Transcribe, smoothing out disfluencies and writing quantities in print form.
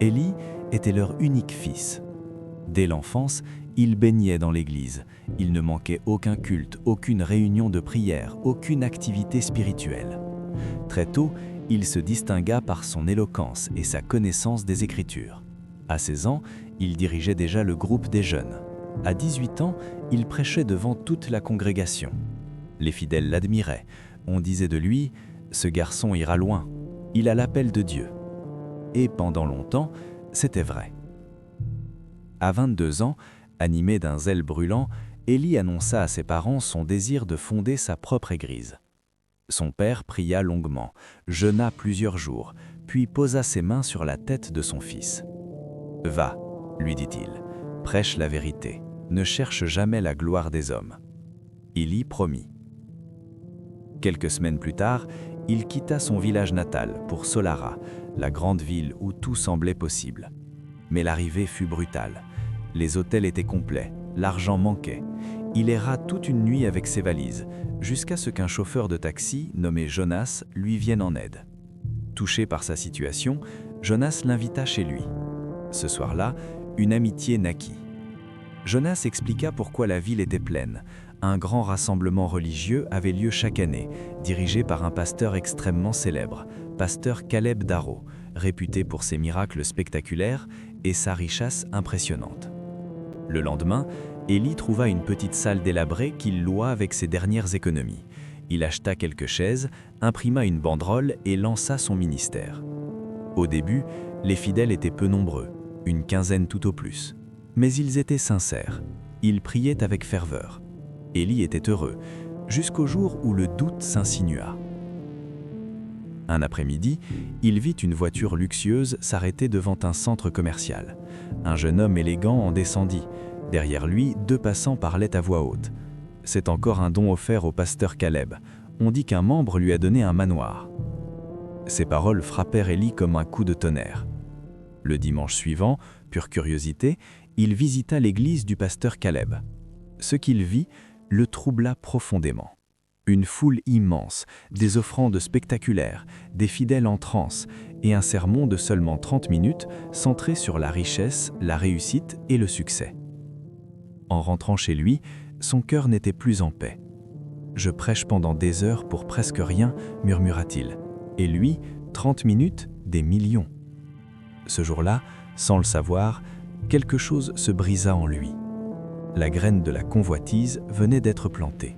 Élie était leur unique fils. Dès l'enfance, il baignait dans l'église. Il ne manquait aucun culte, aucune réunion de prière, aucune activité spirituelle. Très tôt, il se distingua par son éloquence et sa connaissance des Écritures. À 16 ans, il dirigeait déjà le groupe des jeunes. À 18 ans, il prêchait devant toute la congrégation. Les fidèles l'admiraient. On disait de lui « Ce garçon ira loin, il a l'appel de Dieu ». Et pendant longtemps, c'était vrai. À 22 ans, animé d'un zèle brûlant, Élie annonça à ses parents son désir de fonder sa propre église. Son père pria longuement, jeûna plusieurs jours, puis posa ses mains sur la tête de son fils. « Va, lui dit-il, prêche la vérité, ne cherche jamais la gloire des hommes. » Élie promit. Quelques semaines plus tard, il quitta son village natal pour Solara, la grande ville où tout semblait possible. Mais l'arrivée fut brutale. Les hôtels étaient complets, l'argent manquait. Il erra toute une nuit avec ses valises, jusqu'à ce qu'un chauffeur de taxi, nommé Jonas, lui vienne en aide. Touché par sa situation, Jonas l'invita chez lui. Ce soir-là, une amitié naquit. Jonas expliqua pourquoi la ville était pleine. Un grand rassemblement religieux avait lieu chaque année, dirigé par un pasteur extrêmement célèbre, pasteur Caleb Darro, réputé pour ses miracles spectaculaires et sa richesse impressionnante. Le lendemain, Élie trouva une petite salle délabrée qu'il loua avec ses dernières économies. Il acheta quelques chaises, imprima une banderole et lança son ministère. Au début, les fidèles étaient peu nombreux, une quinzaine tout au plus. Mais ils étaient sincères. Ils priaient avec ferveur. Élie était heureux, jusqu'au jour où le doute s'insinua. Un après-midi, il vit une voiture luxueuse s'arrêter devant un centre commercial. Un jeune homme élégant en descendit. Derrière lui, 2 passants parlaient à voix haute. C'est encore un don offert au pasteur Caleb. On dit qu'un membre lui a donné un manoir. Ces paroles frappèrent Élie comme un coup de tonnerre. Le dimanche suivant, pure curiosité, il visita l'église du pasteur Caleb. Ce qu'il vit le troubla profondément. Une foule immense, des offrandes spectaculaires, des fidèles en transe et un sermon de seulement 30 minutes centré sur la richesse, la réussite et le succès. En rentrant chez lui, son cœur n'était plus en paix. « Je prêche pendant des heures pour presque rien », murmura-t-il. Et lui, 30 minutes, des millions. Ce jour-là, sans le savoir, quelque chose se brisa en lui. La graine de la convoitise venait d'être plantée.